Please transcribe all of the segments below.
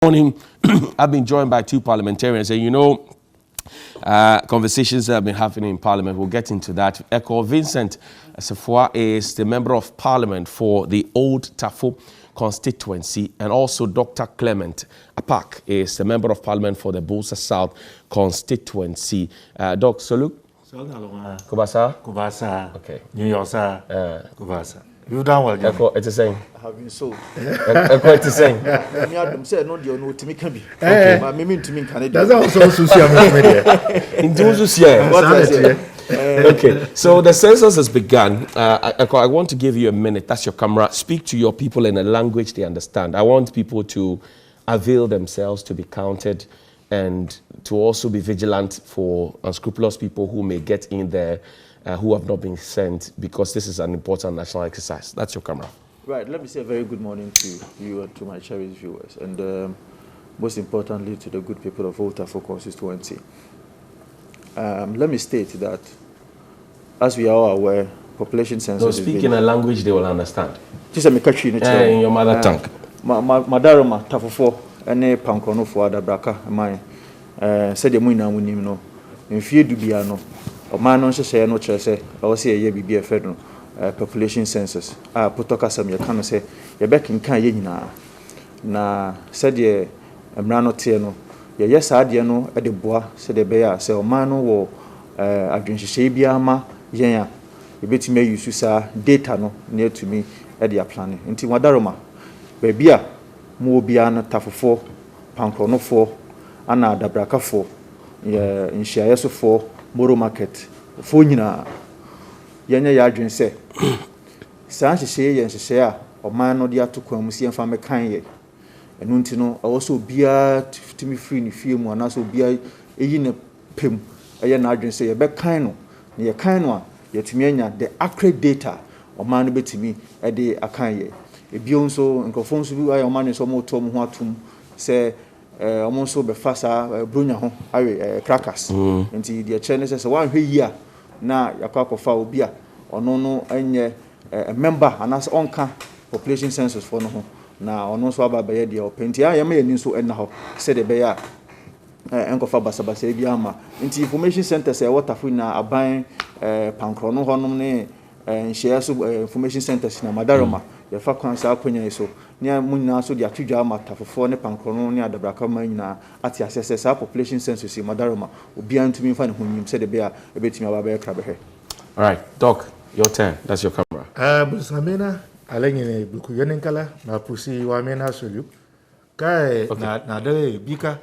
Morning, I've been joined by two parliamentarians, and conversations that have been happening in Parliament. We'll get into that. Echo Vincent Sefua is the Member of Parliament for the Old Tafo constituency, and also Dr. Clement Apak is the Member of Parliament for the Busa South constituency. Doc Soluk? Kubasa? Kubasa. Okay. New York, Kubasa. You've done well, Echo, it's the same. Have been so. Echo, it's the same. Me Adam said no, you know, to me can be. Okay, but me to me can. That's also social media. Okay, so the census has begun. I want to give you a minute. That's your camera. Speak to your people in a language they understand. I want people to avail themselves to be counted and to also be vigilant for unscrupulous people who may get in there who have not been sent, because this is an important national exercise. That's your camera. Right, let me say a very good morning to you and to my cherished viewers, and most importantly to the good people of Old Tafo constituency. Let me state that, as we are all aware, population census So speak in a language they will understand. Just a country in your mother tongue. Madaroma Tafo ene pankrono fo adabraka man said the muina munim no mfie dubia no oman no nhye no kire se o se ye bibia fed population census potoka sam ye kan se ye bekenkan ye nyina na said ye emra no te no ye saade no de boa se de be ya se oman no wo adwenhye bia ma yen a ye betime use sa data no na etumi de apply nti Madaroma bebia mo bia na tafofo pankronofo ana adabrakafo ye nhyiayesofo moro market fo nyina yenye ya adwen se saa hyehyɛ ye nhyehyɛ a oman no de atokwan mu sie mfa mekan ye enu nti no awoso bia timi free ni fie mu anaso bia eyi ne pem eye na adwen se ye bekan no ne ye kan no a yetumi anya the accurate data oman no betimi e de akan ye ebio nso nkofo nso bi ayo oman no so mo to mo ho atum se omo nso be fasa bronya ho awe crackers nti de che ne se wan hwe yi a na yakwakofa obi a ono no enye member anas onka population census for no ho na ono so aba be de openti a yema yani nso enna ho se de be ya enkofa basabasa bi ama nti information centers e waterfo na aban pankro no honom ne nhye so information centers na Madaroma ye fa kwansa akonya so ne munna so de atudwa matafofo ne pankrono ne adabraka man nyina ati asese sa population census Madaroma obi antumi fa ne hunyim se de be a ebetumi aba be kra be he. All right, Doc, your turn. That's your camera. Busamena alengene buku yenenkala na pusi wa mena solu kai na de bika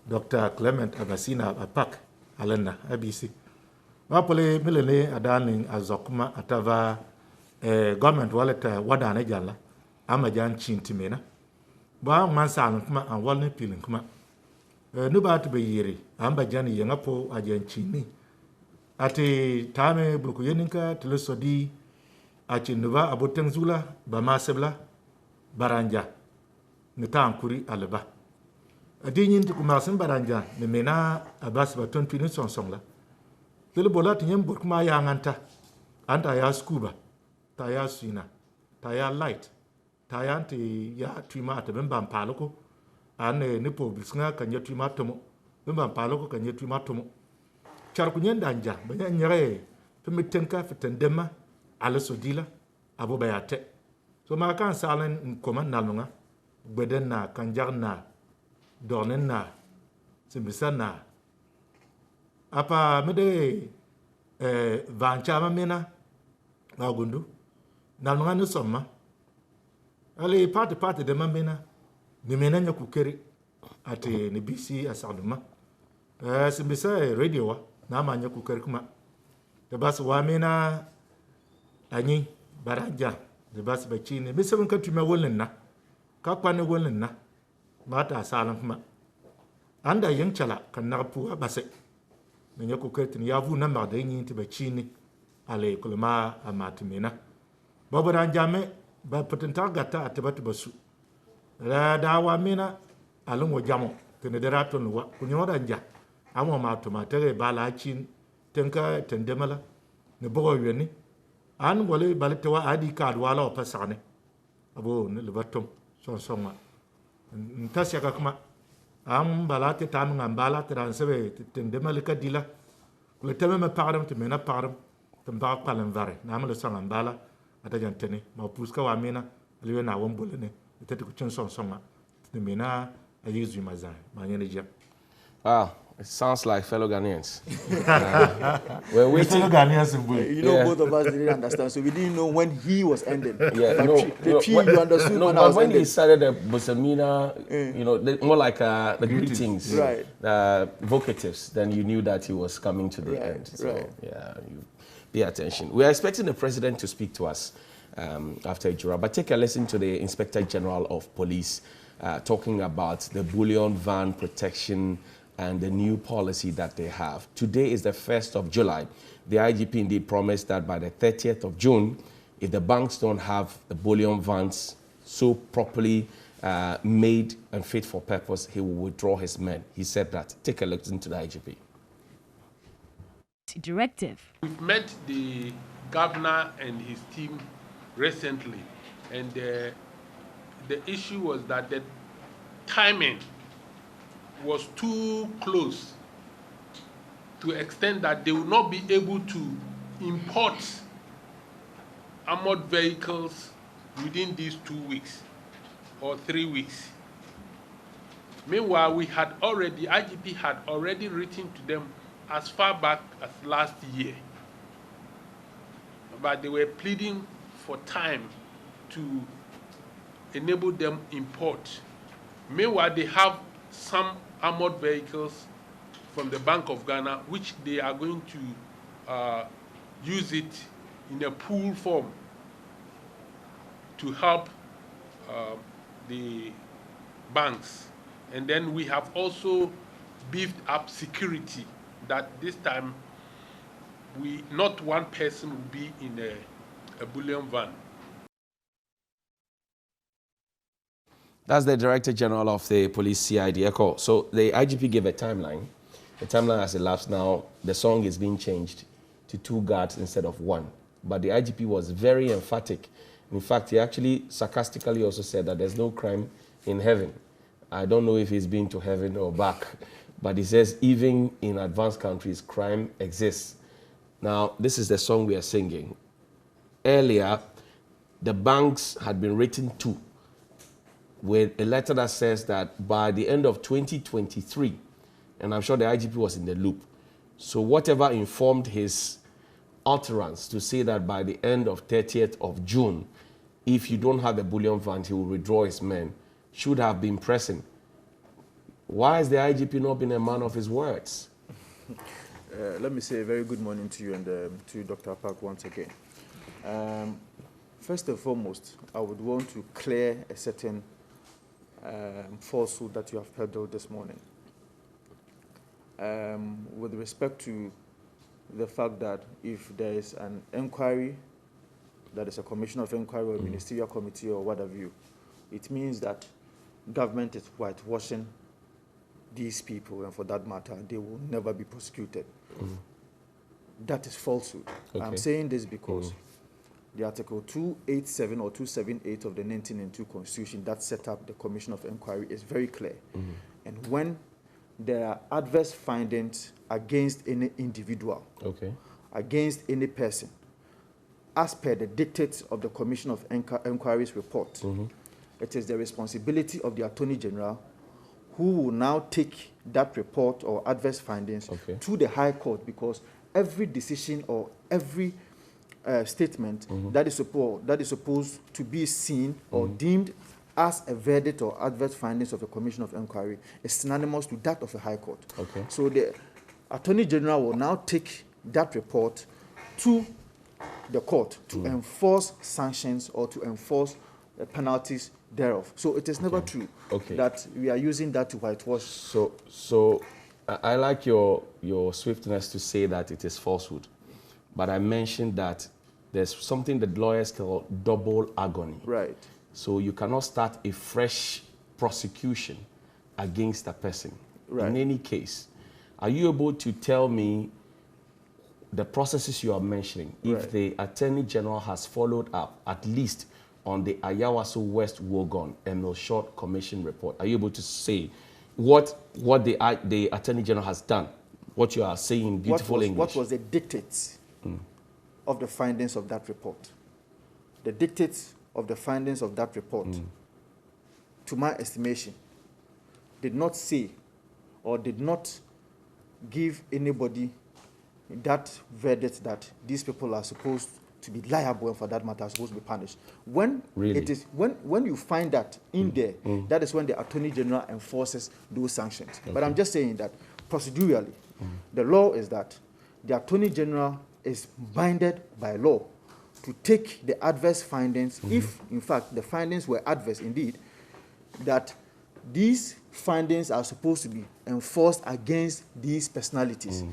Dr. Clement Abasina Apak alena ABC wapole milene adani azokuma atava government wallet wadane jalla amajan chintimena ba mansan kuma an walne pilin kuma nu ba to be yiri amba jani yangapo ajan chini ati tame bulku yeninka telesodi achi nuba aboten zula ba masebla baranja nitan kuri alba adinyin to kuma sun baranja ne mena abas ba ton pinin sonsongla tele bola tinyem burkuma ya nganta anta ya scuba ta ya sina ta ya light ta ya anti ya twima atabemba mpaloko ane nipo bisnga kanya twima tomo bemba mpaloko kanya twima tomo charkunyen danja banya nyere pemitenka fitendema ala sodila abo bayate so ma kan salen koma nalunga gbeden na kanjar na donen na simbisa na apa mede vancha mamena agundu nalunga no somma ale party de mamena ni menanya kukeri ate ni BC asaduma simbisa radio wa na manya kukeri kuma de bas wa mena anyi baranja de bas bachini misem ka tuma wolin na ka kwane wolin na mata salan kuma anda yanchala kan na pu base nanya kukeri tin yavu na ma de yin ti bachini ale kulma amatimena babaranja me ba potenta gata atibatu basu la dawa mena alun wajamo tin de raton wa kunyoda nja amo ma to ma tere bala chin tenka tendemala ne bogo yoni an wale baltewa adi card wala opasane abo ne lebatom son songa Ntasia kakuma am balate tam ngambala transebe tendemalika dila kule teme me param te mena param tamba palan vare namle sangambala atajan tene ma puska wa mena liwe na wombolene tete ku chen songa te mena ayizu mazai manyene jam. Ah, it sounds like fellow Ghanaians. We're waiting. You know, both of us didn't understand, so we didn't know when he was ending. Yeah, But no, you understood no, when I but was when ending. he started the Bosamina, you know, more like the greetings, Right. vocatives, then you knew that he was coming to the end. So, right. yeah, you pay attention. We are expecting the president to speak to us after Ejura, but take a listen to the Inspector General of Police talking about the Bullion van protection and the new policy that they have. Today is the 1st of July. The IGP indeed promised that by the 30th of June, if the banks don't have the Bullion vans so properly made and fit for purpose, he will withdraw his men. He said that. Take a look into the IGP. Directive. We've met the governor and his team recently, and the issue was that the timing was too close to extent that they will not be able to import armored vehicles within these 2 weeks or 3 weeks. Meanwhile, IGP had already written to them as far back as last year, but they were pleading for time to enable them import. Meanwhile, they have some armored vehicles from the Bank of Ghana, which they are going to use it in a pool form to help the banks. And then we have also beefed up security, that this time not one person will be in a Bullion van. That's the Director General of the Police CID ECHO. So the IGP gave a timeline. The timeline has elapsed now. The song is being changed to 2 guards instead of 1. But the IGP was very emphatic. In fact, he actually sarcastically also said that there's no crime in heaven. I don't know if he's been to heaven or back, but he says even in advanced countries, crime exists. Now, this is the song we are singing. Earlier, the banks had been written to with a letter that says that by the end of 2023, and I'm sure the IGP was in the loop, so whatever informed his utterance to say that by the end of 30th of June, if you don't have the Bullion van, he will withdraw his men, should have been pressing. Why has the IGP not been a man of his words? Let me say a very good morning to you and to Dr. Park once again. First and foremost, I would want to clear a certain falsehood that you have peddled this morning. With respect to the fact that if there is an inquiry, that is a commission of inquiry or ministerial committee or what have you, it means that government is whitewashing these people, and for that matter, they will never be prosecuted. That is falsehood. Okay. I'm saying this because the Article 287 or 278 of the 1992 Constitution that set up the Commission of Inquiry is very clear. And when there are adverse findings against any individual, against any person, as per the dictates of the Commission of Inquiry's report, it is the responsibility of the Attorney General who will now take that report or adverse findings to the High Court, because every decision or every statement that is supposed to be seen or deemed as a verdict or adverse findings of the Commission of Inquiry is synonymous to that of the High Court. So the Attorney General will now take that report to the court to enforce sanctions or to enforce the penalties thereof. So it is never true that we are using that to whitewash. So I like your swiftness to say that it is falsehood. But I mentioned that there's something that lawyers call double agony. Right. So you cannot start a fresh prosecution against a person. In any case, are you able to tell me the processes you are mentioning, if the Attorney General has followed up at least on the Ayawaso West Wogon Emil Short Commission report? Are you able to say what the Attorney General has done? What you are saying in beautiful English? What was the dictates of the findings of that report? The dictates of the findings of that report, to my estimation, did not say or did not give anybody that verdict that these people are supposed to be liable and for that matter are supposed to be punished. When really? it is when you find that in there, that is when the Attorney General enforces those sanctions. Okay. But I'm just saying that procedurally, the law is that the Attorney General is binded by law to take the adverse findings, if in fact the findings were adverse indeed, that these findings are supposed to be enforced against these personalities.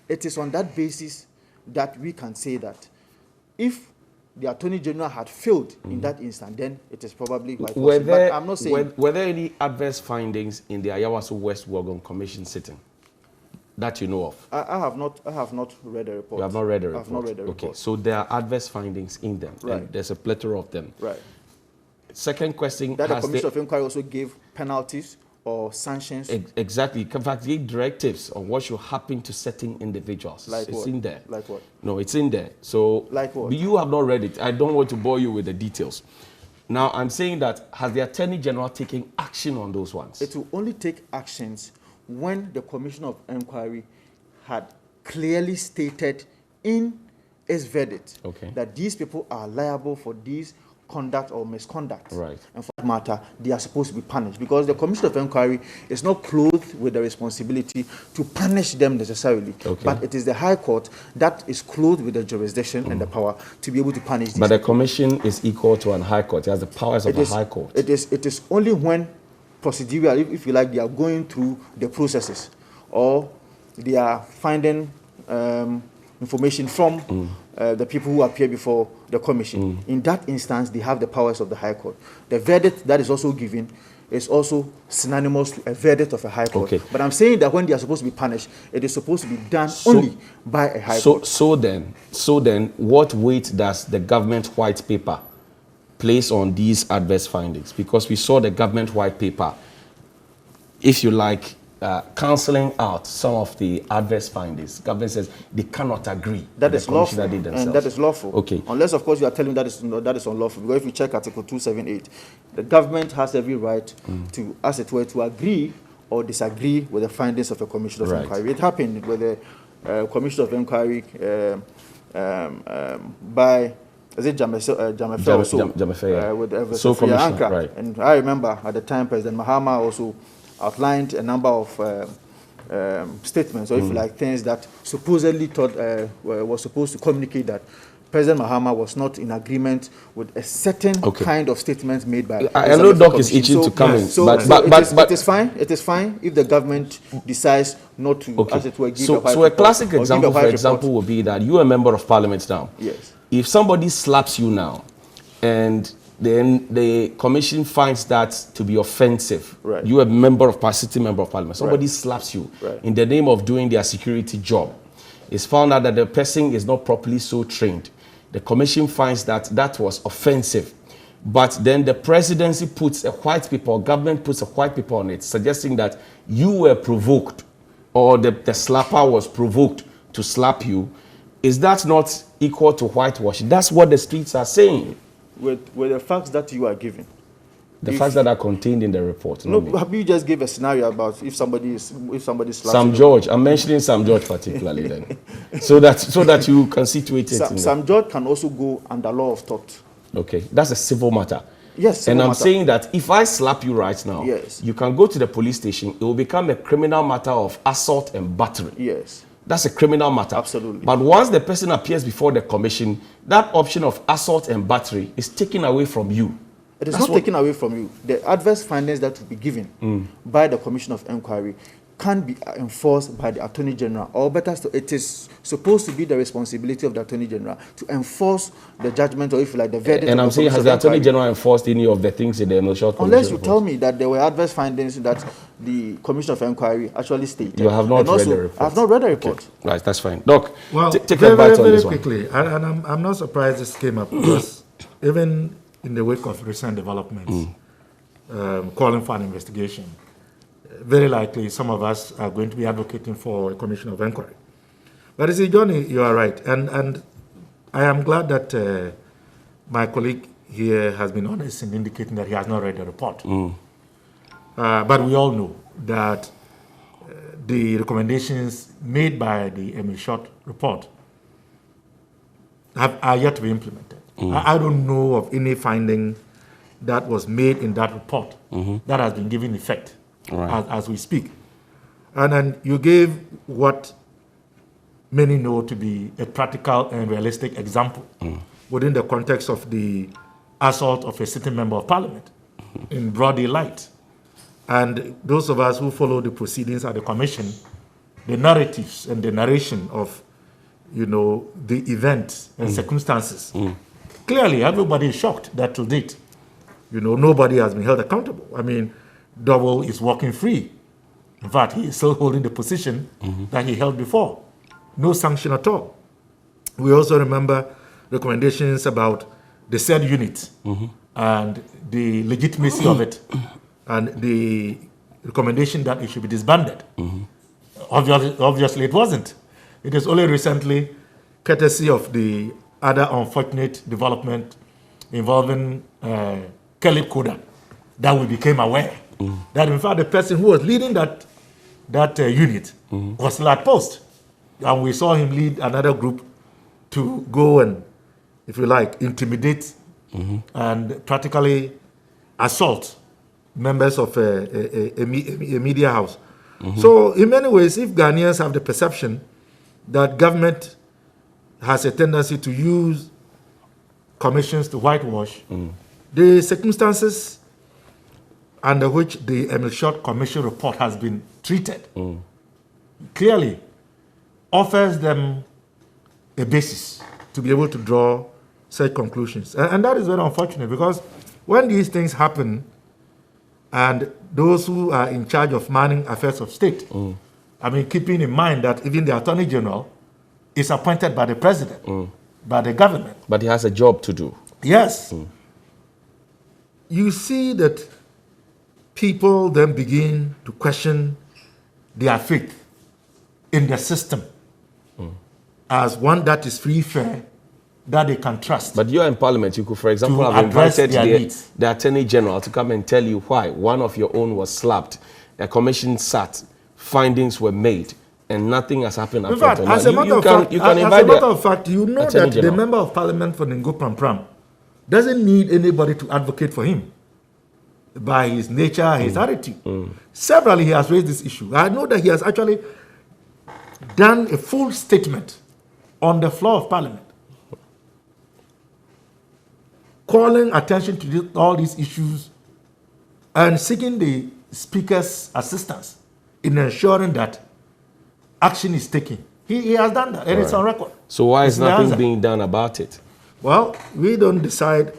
It is on that basis that we can say that if the Attorney General had failed in that instant, then it is probably whitewashing. But I'm not saying... Were there any adverse findings in the Ayawaso West Wogon Commission sitting that you know of? I have not read the report. You have not read the report? I have not read the report. Okay, so there are adverse findings in them. Right. And there's a plethora of them. Right. Second question... That the Commission of Inquiry also gave penalties or sanctions? Exactly. In fact, gave directives on what should happen to certain individuals. Like it's what? in there. Like what? No, it's in there. So like what? You have not read it. I don't want to bore you with the details. Now, I'm saying that has the Attorney General taken action on those ones? It will only take actions when the Commission of Inquiry had clearly stated in its verdict that these people are liable for these conduct or misconduct. Right. And for that matter, they are supposed to be punished because the Commission of Inquiry is not clothed with the responsibility to punish them necessarily. But it is the High Court that is clothed with the jurisdiction and the power to be able to punish these But the people. Commission is equal to an High Court. It has the powers of a High Court. It is only when procedural, if you like, they are going through the processes or they are finding information from the people who appear before the commission. In that instance, they have the powers of the High Court. The verdict that is also given is also synonymous to a verdict of a High Court. But I'm saying that when they are supposed to be punished, it is supposed to be done only by a High Court. So then, what weight does the government white paper place on these adverse findings? Because we saw the government white paper, if you like, cancelling out some of the adverse findings. Government says they cannot agree. That is lawful, and that is lawful. Unless, of course, you are telling me that is unlawful. Because if you check Article 278, the government has every right to, as it were, to agree or disagree with the findings of a Commission of Inquiry. It happened with the Commission of Inquiry by, is it Jamefe also? Jamefe, with the so Commission, right. And I remember at the time President Mahama also outlined a number of statements, or if you like, things that supposedly was supposed to communicate that President Mahama was not in agreement with a certain kind of statements made by... I know Doc is itching to come in. But it is fine if the government decides not to, as it were, give a white report. So a classic example, for example, would be that you are a member of parliament now. Yes. If somebody slaps you now, and then the commission finds that to be offensive. Right. You are a member of sitting member of parliament. Somebody slaps you in the name of doing their security job. It's found out that the person is not properly so trained. The commission finds that that was offensive. But then the presidency puts a white paper, or government puts a white paper on it, suggesting that you were provoked, or the slapper was provoked to slap you. Is that not equal to whitewashing? That's what the streets are saying. With the facts that you are giving. The facts that are contained in the report. No, you just gave a scenario about if somebody slaps Sam George. I'm mentioning Sam George particularly then. so that you can situate it. Sam George can also go under law of tort. Okay. That's a civil matter. Yes. And I'm saying that if I slap you right now, you can go to the police station. It will become a criminal matter of assault and battery. Yes. That's a criminal matter. Absolutely. But once the person appears before the commission, that option of assault and battery is taken away from you. It is not taken away from you. The adverse findings that will be given by the Commission of Inquiry can be enforced by the Attorney General, or better still, it is supposed to be the responsibility of the Attorney General to enforce the judgment, or if you like, the verdict. And I'm saying, has the Attorney General enforced any of the things in the Emil Short Commission? Unless you tell me that there were adverse findings that the Commission of Inquiry actually stated. You have not read the report. I have not read the report. Okay. Right, that's fine. Doc, well, take a bite on this one. Very quickly, and I'm not surprised this came up because even in the wake of recent developments, calling for an investigation. Very likely, some of us are going to be advocating for a commission of inquiry. But you see, Johnny, you are right. And I am glad that my colleague here has been honest in indicating that he has not read the report. But we all know that the recommendations made by the Emil Short report are yet to be implemented. I don't know of any finding that was made in that report that has been given effect as we speak. And then you gave what many know to be a practical and realistic example within the context of the assault of a sitting member of parliament in broad daylight. And those of us who follow the proceedings at the commission, the narratives and the narration of, the events and circumstances, clearly everybody is shocked that to date, nobody has been held accountable. I mean, Double is walking free. In fact, he is still holding the position that he held before. No sanction at all. We also remember recommendations about the said unit and the legitimacy of it, and the recommendation that it should be disbanded. Obviously, it wasn't. It is only recently, courtesy of the other unfortunate development involving Caleb Koda, that we became aware that, in fact, the person who was leading that unit was still at post. And we saw him lead another group to go and, if you like, intimidate and practically assault members of a media house. So in many ways, if Ghanaians have the perception that government has a tendency to use commissions to whitewash, the circumstances under which the Emil Short Commission report has been treated clearly offers them a basis to be able to draw such conclusions. And that is very unfortunate, because when these things happen, and those who are in charge of manning affairs of state, I mean, keeping in mind that even the Attorney General is appointed by the President, by the government. But he has a job to do. Yes. You see that people then begin to question their faith in the system as one that is free, fair, that they can trust. But you're in Parliament. You could, for example, have invited the Attorney General to come and tell you why one of your own was slapped. A commission sat, findings were made, and nothing has happened. In fact, as a matter of fact, you know that the Member of Parliament for Ningo Pram doesn't need anybody to advocate for him by his nature, his attitude. Severally, he has raised this issue. I know that he has actually done a full statement on the floor of Parliament, calling attention to all these issues and seeking the Speaker's assistance in ensuring that action is taken. He has done that, and it's on record. So why is nothing being done about it? Well, we don't decide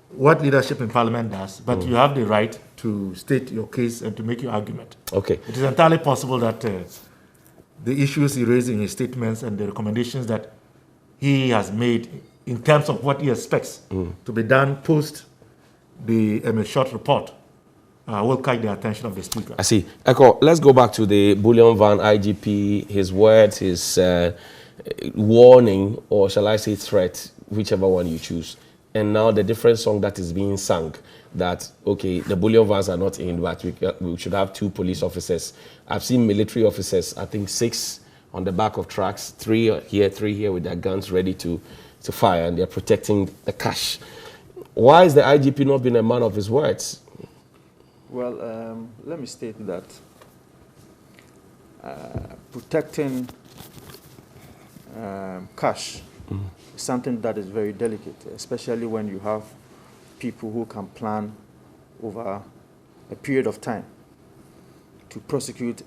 what leadership in Parliament does, but you have the right to state your case and to make your argument. Okay. It is entirely possible that the issues he raised in his statements and the recommendations that he has made in terms of what he expects to be done post the Emil Short report will catch the attention of the Speaker. I see. Echo, let's go back to the Bullion Van IGP, his words, his warning, or shall I say threat, whichever one you choose. And now the different song that is being sung, that, okay, the Bullion Vans are not in, but we should have 2 police officers. I've seen military officers, I think 6 on the back of trucks, 3 here with their guns ready to fire, and they're protecting the cash. Why is the IGP not being a man of his words? Well, let me state that protecting cash is something that is very delicate, especially when you have people who can plan over a period of time to prosecute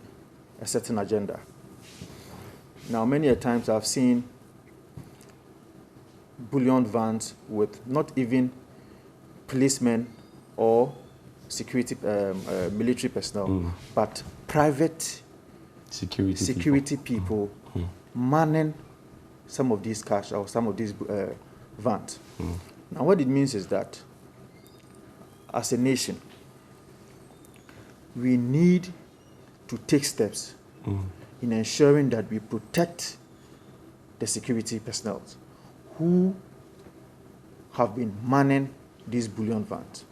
a certain agenda. Now, many a times I've seen Bullion vans with not even policemen or security, military personnel, but private security people manning some of these cash or some of these vans. Now, what it means is that as a nation, we need to take steps in ensuring that we protect the security personnel who have been manning these bullion vans.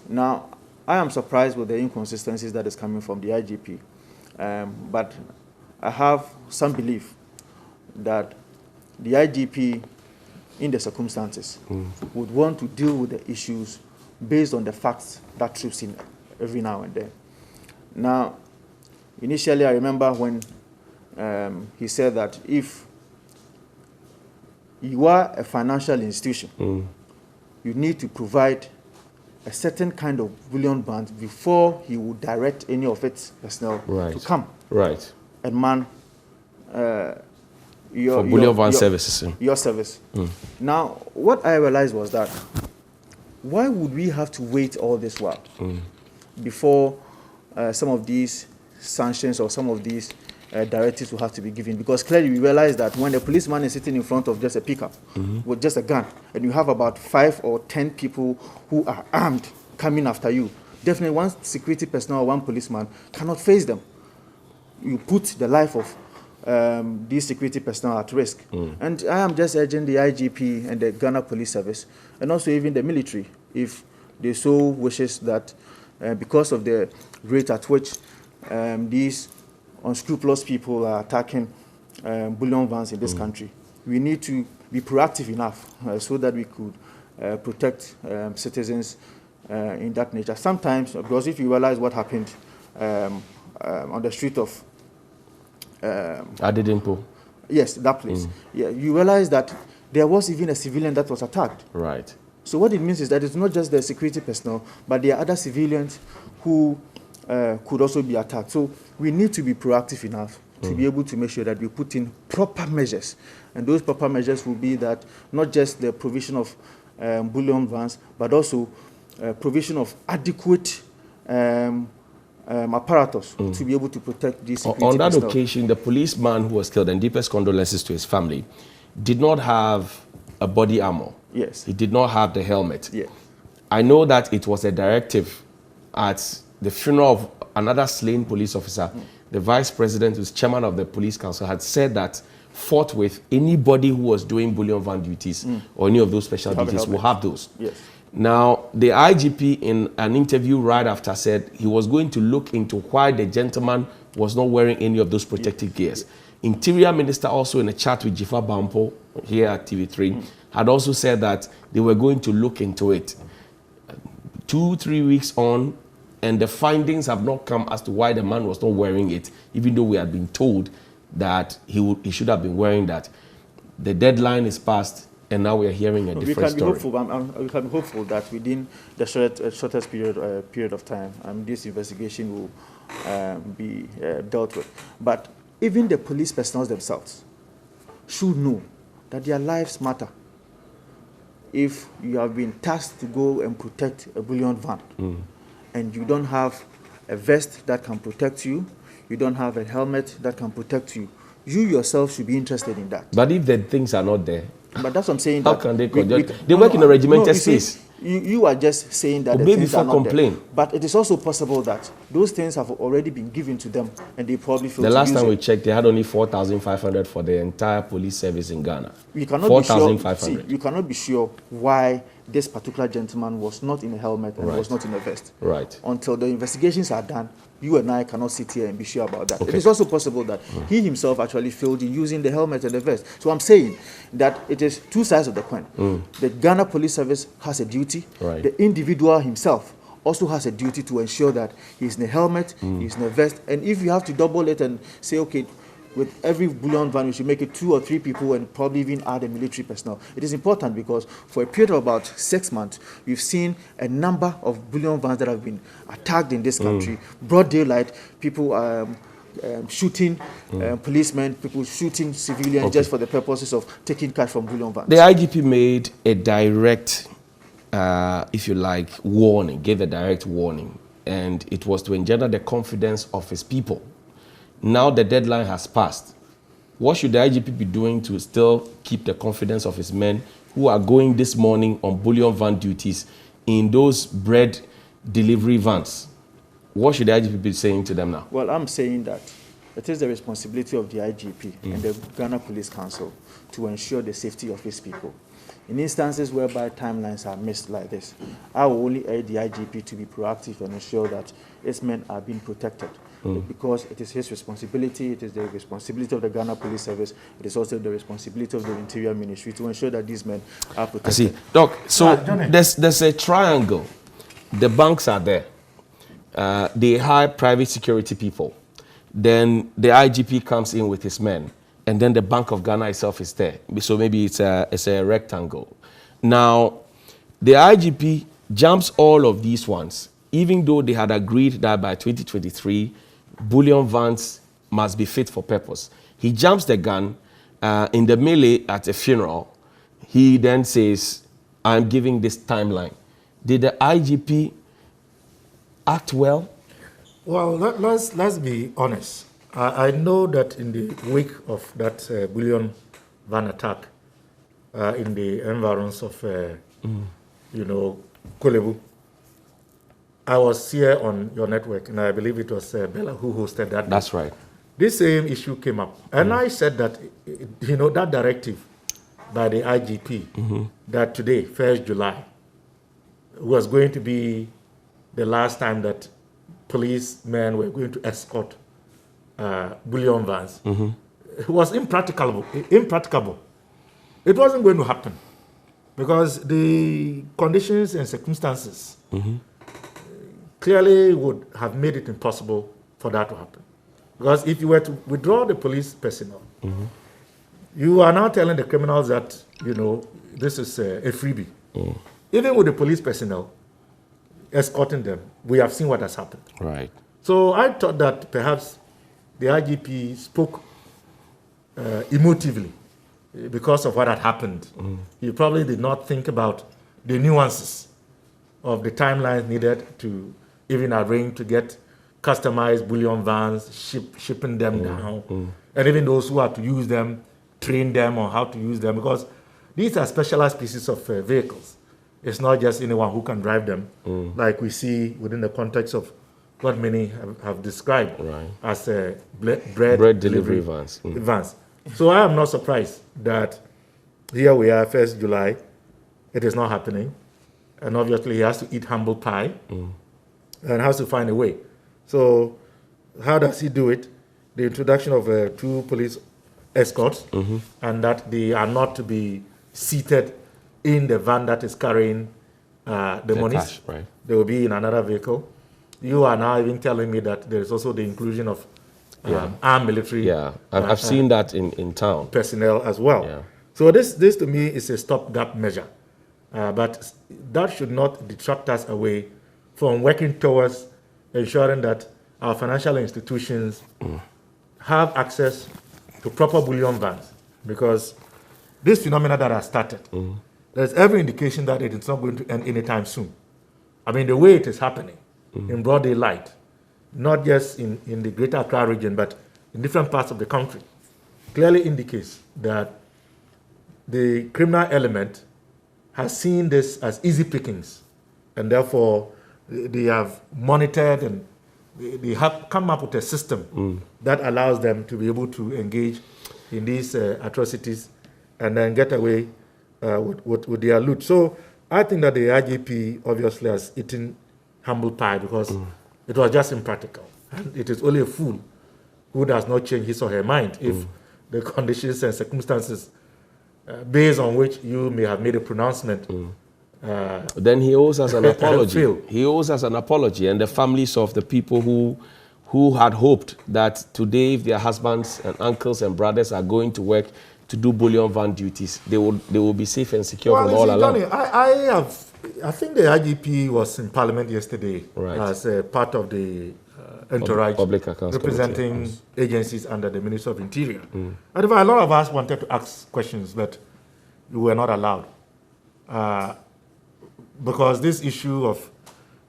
Now, I am surprised with the inconsistencies that is coming from the IGP, but I have some belief that the IGP, in the circumstances, would want to deal with the issues based on the facts that troops in every now and then. Now, initially, I remember when he said that if you are a financial institution, you need to provide a certain kind of bullion band before he would direct any of its personnel to come and man your bullion van services. Your service. Now, what I realized was that why would we have to wait all this while before some of these sanctions or some of these directives will have to be given? Because clearly we realize that when a policeman is sitting in front of just a pickup with just a gun, and you have about 5 or 10 people who are armed coming after you, definitely one security personnel or one policeman cannot face them. You put the life of these security personnel at risk. And I am just urging the IGP and the Ghana Police Service, and also even the military, if they so wishes that because of the rate at which these unscrupulous people are attacking bullion vans in this country, we need to be proactive enough so that we could protect citizens in that nature. Sometimes, because if you realize what happened on the street of Adedimpo. Yes, that place. Yeah, you realize that there was even a civilian that was attacked. Right. So what it means is that it's not just the security personnel, but there are other civilians who could also be attacked. So we need to be proactive enough to be able to make sure that we put in proper measures. And those proper measures will be that not just the provision of bullion vans, but also provision of adequate apparatus to be able to protect these security On that personnel. occasion, the policeman who was killed, and deepest condolences to his family, did not have a body armor. Yes. He did not have the helmet. Yeah. I know that it was a directive at the funeral of another slain police officer. The vice president, who's chairman of the police council, had said that forthwith anybody who was doing bullion van duties or any of those special duties will have those. Yes. Now, the IGP in an interview right after said he was going to look into why the gentleman was not wearing any of those protective gears. Interior Minister, also in a chat with Jifa Bampo here at TV3, had also said that they were going to look into it. 2-3 weeks on, and the findings have not come as to why the man was not wearing it, even though we had been told that he should have been wearing that. The deadline is passed, and now we are hearing a different story. We can be hopeful that within the shortest period of time, this investigation will be dealt with. But even the police personnel themselves should know that their lives matter. If you have been tasked to go and protect a bullion van, and you don't have a vest that can protect you, you don't have a helmet that can protect you, you yourself should be interested in that. But if the things are not there, but that's what I'm saying. How that can they conduct? They work in a regimented space. You are just saying that the Maybe things are before not complain. there. But it is also possible that those things have already been given to them, and they probably feel The to last use time we it. checked, they had only 4,500 for the entire police service in Ghana. You cannot be sure. 4,500. You cannot be sure why this particular gentleman was not in a helmet and was not in a vest. Right. Until the investigations are done, you and I cannot sit here and be sure about that. Okay. It is also possible that he himself actually failed in using the helmet and the vest. So I'm saying that it is two sides of the coin. The Ghana Police Service has a duty. Right. The individual himself also has a duty to ensure that he's in a helmet, he's in a vest. And if you have to double it and say, okay, with every bullion van, we should make it 2 or 3 people and probably even add a military personnel. It is important because for a period of about 6 months, we've seen a number of bullion vans that have been attacked in this country. Broad daylight, people shooting policemen, people shooting civilians just for the purposes of taking cash from bullion vans. The IGP made a direct, if you like, warning, gave a direct warning, and it was to engender the confidence of his people. Now the deadline has passed. What should the IGP be doing to still keep the confidence of his men who are going this morning on bullion van duties in those bread delivery vans. What should the IGP be saying to them now? Well, I'm saying that it is the responsibility of the IGP and the Ghana Police Council to ensure the safety of its people. In instances whereby timelines are missed like this, I will only urge the IGP to be proactive and ensure that its men are being protected. Because it is his responsibility, it is the responsibility of the Ghana Police Service, it is also the responsibility of the Interior Ministry to ensure that these men are protected. I see. Doc, so there's a triangle. The banks are there. They hire private security people. Then the IGP comes in with his men. And then the Bank of Ghana itself is there. So maybe it's a rectangle. Now, the IGP jumps all of these ones, even though they had agreed that by 2023, Bullion vans must be fit for purpose. He jumps the gun in the melee at a funeral. He then says, I'm giving this timeline. Did the IGP act well? Well, let's be honest. I know that in the wake of that Bullion van attack in the environs of, Kolebu, I was here on your network, and I believe it was Bella who hosted that. That's right. This same issue came up, and I said that, that directive by the IGP that today, 1st July, was going to be the last time that policemen were going to escort Bullion vans. It was impracticable. It wasn't going to happen because the conditions and circumstances clearly would have made it impossible for that to happen. Because if you were to withdraw the police personnel, you are now telling the criminals that, this is a freebie. Even with the police personnel escorting them, we have seen what has happened. Right. So I thought that perhaps the IGP spoke emotively because of what had happened. He probably did not think about the nuances of the timelines needed to even arrange to get customized Bullion vans, shipping them down, and even those who are to use them, train them on how to use them, because these are specialized pieces of vehicles. It's not just anyone who can drive them, like we see within the context of what many have described as bread delivery vans. So I am not surprised that here we are, 1st July, it is not happening. And obviously he has to eat humble pie and has to find a way. So how does he do it? The introduction of 2 police escorts and that they are not to be seated in the van that is carrying the monies. Cash, right. They will be in another vehicle. You are now even telling me that there is also the inclusion of armed military. Yeah, I've seen that in town. Personnel as well. Yeah. So this to me is a stopgap measure. But that should not detract us away from working towards ensuring that our financial institutions have access to proper bullion vans. Because this phenomena that has started, there's every indication that it is not going to end anytime soon. I mean, the way it is happening in broad daylight, not just in the greater Accra region, but in different parts of the country, clearly indicates that the criminal element has seen this as easy pickings, and therefore they have monitored and they have come up with a system that allows them to be able to engage in these atrocities and then get away with their loot. So I think that the IGP obviously has eaten humble pie because it was just impractical. And it is only a fool who does not change his or her mind if the conditions and circumstances based on which you may have made a pronouncement. Then he owes us an apology. fail. He owes us an apology, and the families of the people who had hoped that today, if their husbands and uncles and brothers are going to work to do bullion van duties, they will be safe and secure from all along. Johnny, I think the IGP was in Parliament yesterday as a part of the entourage Public Accounts representing Committee. agencies under the Ministry of Interior. And a lot of us wanted to ask questions, but we were not allowed. Because this issue of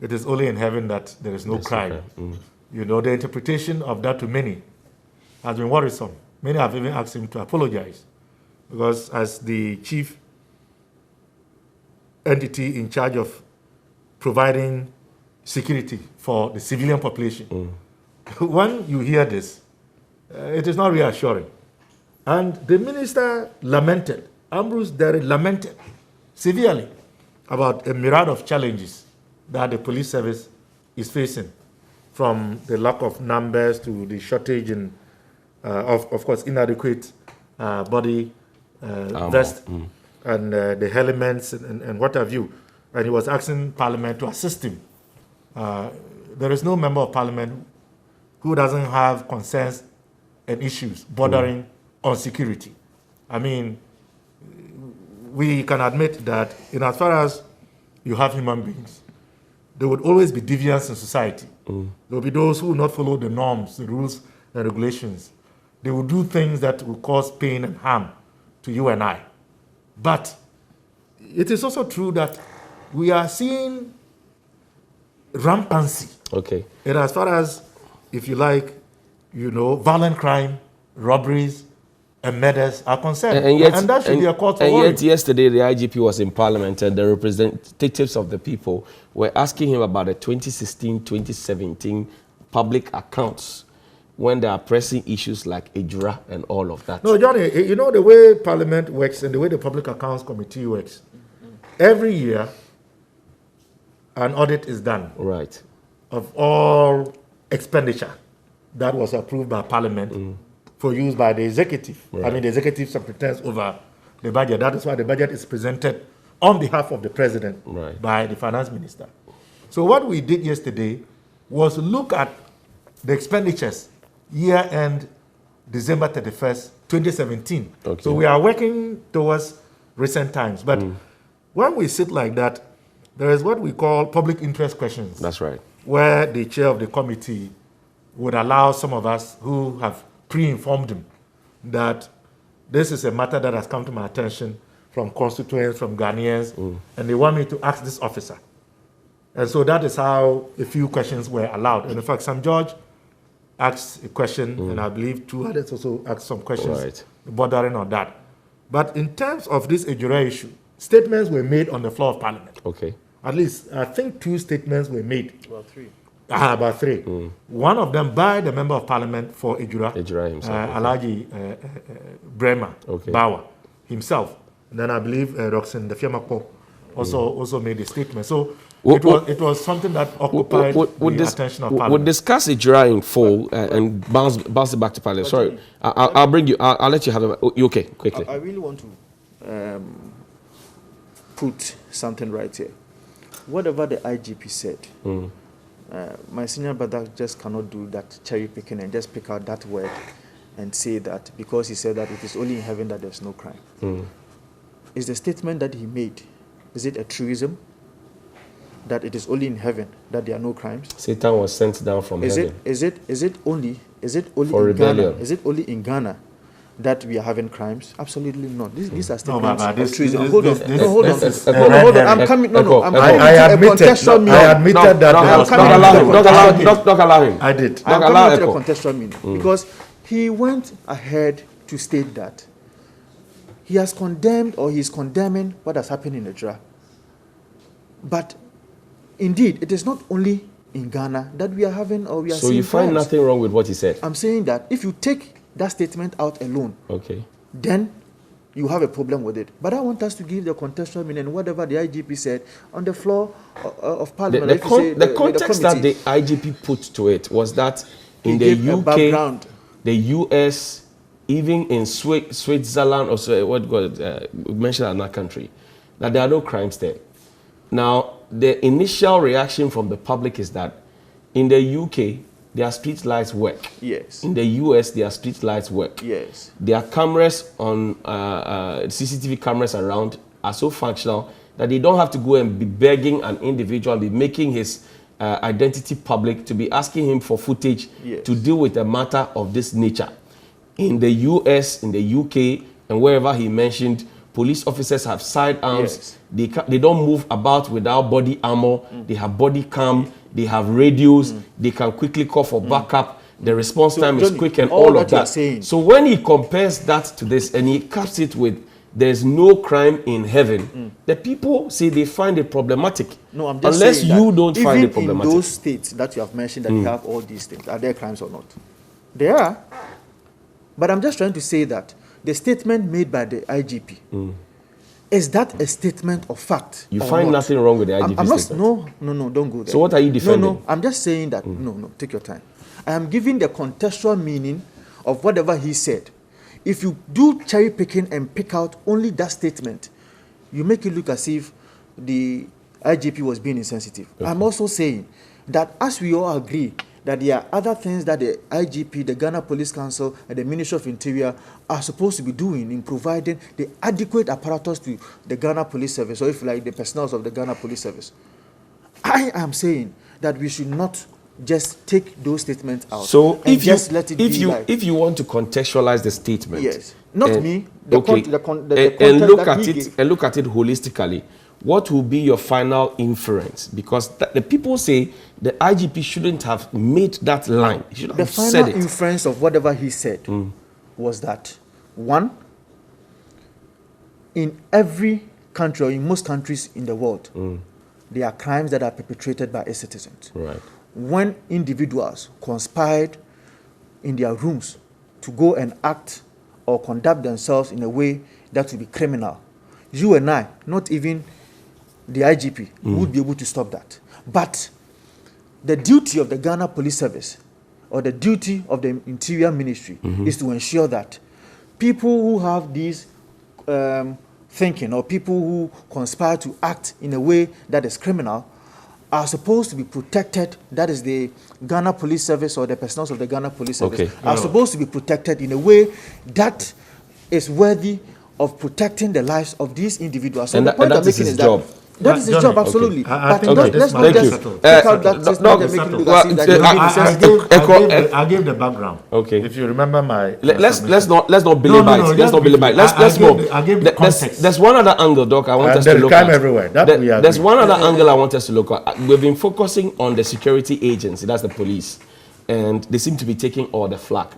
it is only in heaven that there is no crime. The interpretation of that to many has been worrisome. Many have even asked him to apologize. Because as the chief entity in charge of providing security for the civilian population. When you hear this, it is not reassuring. And the minister lamented, Ambrose Derry lamented severely about a myriad of challenges that the police service is facing, from the lack of numbers to the shortage in, of course, inadequate body vest and the elements and what have you. And he was asking Parliament to assist him. There is no member of Parliament who doesn't have concerns and issues bordering on security. I mean, we can admit that in as far as you have human beings, there would always be deviance in society. There will be those who will not follow the norms, the rules, and regulations. They will do things that will cause pain and harm to you and I. But it is also true that we are seeing rampancy. Okay. And as far as, if you like, violent crime, robberies, and murders are concerned. And that should be a cause for worry. And yet yesterday the IGP was in Parliament and the representatives of the people were asking him about the 2016-2017 public accounts when there are pressing issues like Ejura and all of that. No, Johnny, you know the way Parliament works and the way the Public Accounts Committee works. Every year, an audit is done. Right. Of all expenditure that was approved by Parliament for use by the executive. Right. I mean, the executive superintends over the budget. That is why the budget is presented on behalf of the president by the finance minister. So what we did yesterday was look at the expenditures year-end December 31st, 2017. Okay. So we are working towards recent times. But when we sit like that, there is what we call public interest questions. That's right. Where the chair of the committee would allow some of us who have pre-informed him that this is a matter that has come to my attention from constituents, from Ghanaians, and they want me to ask this officer. And so that is how a few questions were allowed. And in fact, Sam George asked a question, and I believe two others also asked some questions bordering on that. But in terms of this Ejura issue, statements were made on the floor of Parliament. Okay. At least, I think 2 statements were made. About 3. About 3. One of them by the Member of Parliament for Ejura himself. Alaji Bremer Bauer himself. And then I believe Roxanne the Fiamapo also made a statement. So it was something that occupied the attention of Parliament. We'll discuss Ejura in full and bounce it back to Parliament. Sorry, I'll bring you. I'll let you have it. Okay, quickly. I really want to put something right here. Whatever the IGP said, my senior brother just cannot do that cherry picking and just pick out that word and say that because he said that it is only in heaven that there's no crime. Is the statement that he made, is it a truism? That it is only in heaven that there are no crimes? Satan was sent down from heaven. Is it only for in rebellion? Ghana? Is it only in Ghana that we are having crimes? Absolutely not. These are statements of treason. Hold on. Hold on. I'm coming. I admitted that. Don't allow him. I did. I'm coming to the contextual meaning because he went ahead to state that he has condemned or he's condemning what has happened in Ejura. But indeed, it is not only in Ghana that we are having or we are seeing. So you find crimes. nothing wrong with what he said? I'm saying that if you take that statement out alone, then you have a problem with it. But I want us to give the contextual meaning, whatever the IGP said on the floor of Parliament. The context that the IGP put to it was that in the UK, the US, even in Switzerland, or mentioned another country, that there are no crimes there. Now, the initial reaction from the public is that in the UK, their street lights work. Yes. In the US, their street lights work. Yes. Their cameras on CCTV cameras around are so functional that they don't have to go and be begging an individual, be making his identity public, to be asking him for footage to deal with a matter of this nature. In the US, in the UK, and wherever he mentioned, police officers have sidearms. They don't move about without body armor. They have body cam. They have radios. They can quickly call for backup. The response time is quick and all of that. So when he compares that to this and he caps it with there's no crime in heaven, the people say they find it problematic. No, I'm just unless saying you that don't find it problematic. Even in those states that you have mentioned that you have all these things, are there crimes or not? There are. But I'm just trying to say that the statement made by the IGP, is that a statement of fact? You find not? Nothing wrong with the IGP I'm not, statement? No, don't go there. So what are you defending? No, I'm just saying that, no, take your time. I am giving the contextual meaning of whatever he said. If you do cherry picking and pick out only that statement, you make it look as if the IGP was being insensitive. Okay. I'm also saying that as we all agree that there are other things that the IGP, the Ghana Police Council, and the Ministry of Interior are supposed to be doing in providing the adequate apparatus to the Ghana Police Service, or if you like, the personnel of the Ghana Police Service. I am saying that we should not just take those statements out. So if you want to contextualize the statement, yes, not me. And look at it holistically. What will be your final inference? Because the people say the IGP shouldn't have made that line. He should have said it. The final inference of whatever he said was that, one, in every country or in most countries in the world, there are crimes that are perpetrated by its citizens. Right. When individuals conspired in their rooms to go and act or conduct themselves in a way that would be criminal, you and I, not even the IGP, would be able to stop that. But the duty of the Ghana Police Service or the duty of the Interior Ministry is to ensure that people who have these thinking or people who conspire to act in a way that is criminal are supposed to be protected. That is the Ghana Police Service or the personnel of the Ghana Police Service are supposed to be protected in a way that is worthy of protecting the lives of these individuals. So and the point that I'm making is job. That is his job, absolutely. I But let's not just take out that statement and make it look as if that I gave the background. Okay. If you remember my... Let's not belabor it. Let's not belabor it. Let's move. I gave the context. There's one other angle, Doc, I want us to look at. Everywhere. There's one other angle I want us to look at. We've been focusing on the security agency, that's the police, and they seem to be taking all the flack.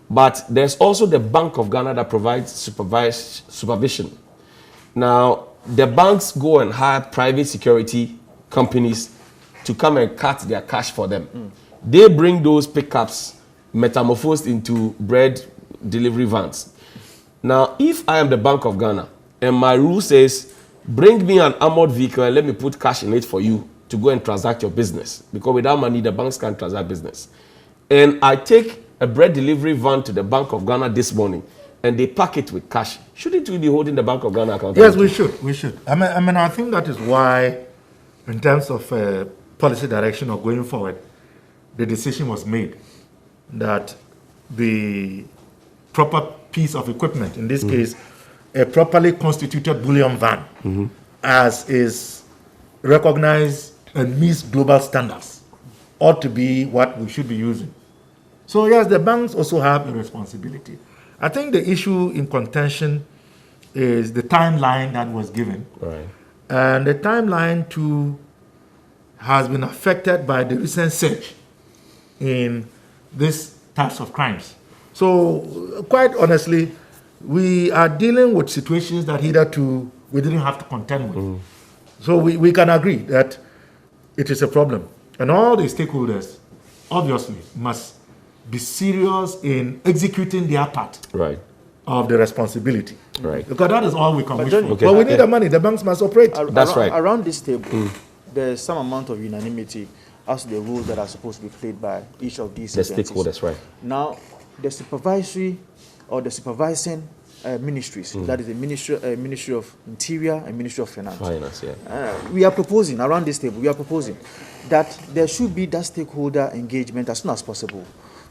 But there's also the Bank of Ghana that provides supervision. Now, the banks go and hire private security companies to come and cut their cash for them. They bring those pickups metamorphosed into bread delivery vans. Now, if I am the Bank of Ghana and my rule says, bring me an armored vehicle and let me put cash in it for you to go and transact your business, because without money, the banks can't transact business. And I take a bread delivery van to the Bank of Ghana this morning, and they pack it with cash. Shouldn't we be holding the Bank of Ghana accountable? Yes, we should. We should. I mean, I think that is why, in terms of policy direction or going forward, the decision was made that the proper piece of equipment, in this case, a properly constituted bullion van, as is recognized and meets global standards, ought to be what we should be using. So yes, the banks also have a responsibility. I think the issue in contention is the timeline that was given. Right. And the timeline too has been affected by the recent surge in these types of crimes. So quite honestly, we are dealing with situations that hitherto we didn't have to contend with. So we can agree that it is a problem. And all the stakeholders obviously must be serious in executing their part of the responsibility. Right. Because that is all we can wish for. Okay. But we need the money. The banks must operate. That's right. Around this table, there's some amount of unanimity as to the roles that are supposed to be played by each of these agencies. Stakeholders, right. Now, the supervisory or the supervising ministries, that is the Ministry of Interior and Ministry of Finance. We are proposing, around this table, that there should be that stakeholder engagement as soon as possible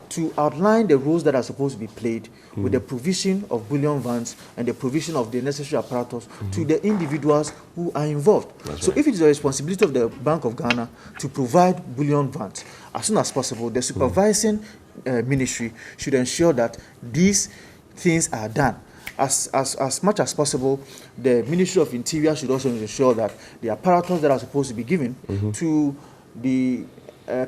to outline the roles that are supposed to be played with the provision of bullion vans and the provision of the necessary apparatus to the individuals who are involved. So if it is the responsibility of the Bank of Ghana to provide bullion vans, as soon as possible, the supervising ministry should ensure that these things are done. As much as possible, the Ministry of Interior should also ensure that the apparatus that are supposed to be given to the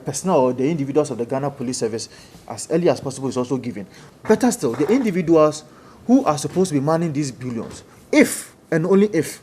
personnel or the individuals of the Ghana Police Service as early as possible is also given. Better still, the individuals who are supposed to be manning these bullions, if and only if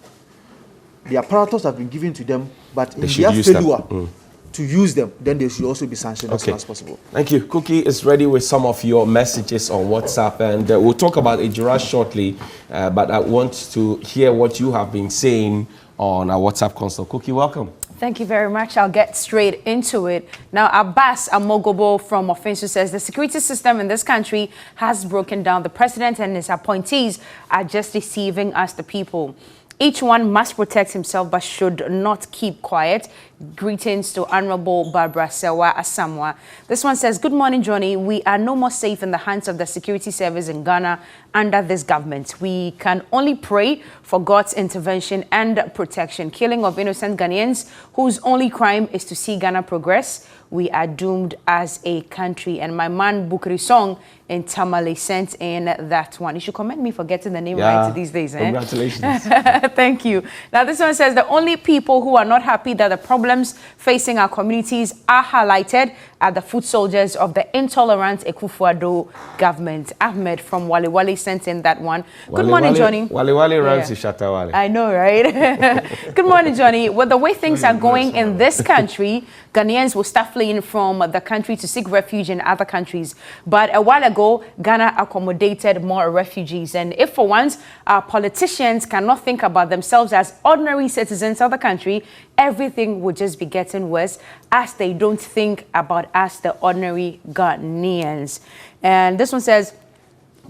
the apparatus have been given to them, but in They should their use them. failure to use them, then they should also be sanctioned as soon as possible. Thank you. Cookie is ready with some of your messages on WhatsApp, and we'll talk about Ejura shortly, but I want to hear what you have been saying on our WhatsApp console. Cookie, welcome. Thank you very much. I'll get straight into it. Now, Abbas Amogobo from Offensu says the security system in this country has broken down. The president and his appointees are just deceiving us, the people. Each one must protect himself but should not keep quiet. Greetings to Honorable Barbara Sewa Asamoah. This one says, good morning, Johnny. We are no more safe in the hands of the security service in Ghana under this government. We can only pray for God's intervention and protection. Killing of innocent Ghanaians whose only crime is to see Ghana progress. We are doomed as a country. And my man Bukri Song in Tamale sent in that one. You should commend me for getting the name right these days. Congratulations. Thank you. Now, this one says the only people who are not happy that the problems facing our communities are highlighted are the foot soldiers of the intolerant Ekufuado government. Ahmed from Wale Wale sent in that one. Good morning, Johnny. Wale Wale runs to Shatta Wale. I know, right? Good morning, Johnny. With the way things are going in this country, Ghanaians will start fleeing from the country to seek refuge in other countries. But a while ago, Ghana accommodated more refugees. And if for once our politicians cannot think about themselves as ordinary citizens of the country, everything would just be getting worse as they don't think about us, the ordinary Ghanaians. And this one says,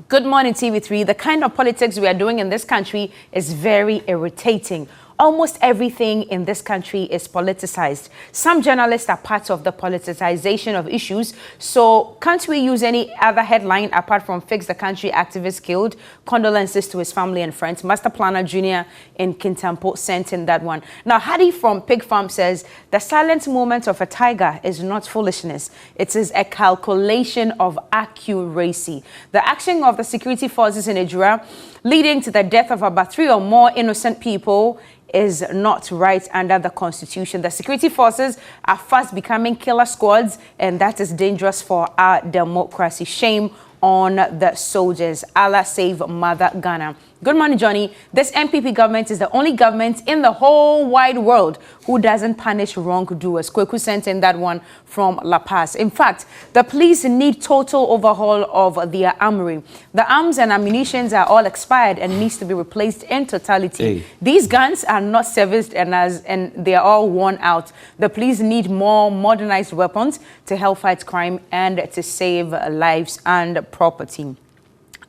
good morning, TV3. The kind of politics we are doing in this country is very irritating. Almost everything in this country is politicized. Some journalists are part of the politicization of issues. So can't we use any other headline apart from fix the country activist killed? Condolences to his family and friends. Master Planner Jr. in Kintampo sent in that one. Now, Hadi from Pig Farm says, the silent movement of a tiger is not foolishness. It is a calculation of accuracy. The action of the security forces in Ejura leading to the death of about 3 or more innocent people is not right under the Constitution. The security forces are fast becoming killer squads, and that is dangerous for our democracy. Shame on the soldiers. Allah save Mother Ghana. Good morning, Johnny. This MPP government is the only government in the whole wide world who doesn't punish wrongdoers. Kweku sent in that one from La Paz. In fact, the police need total overhaul of their armory. The arms and ammunitions are all expired and needs to be replaced in totality. Hey. These guns are not serviced and they are all worn out. The police need more modernized weapons to help fight crime and to save lives and property.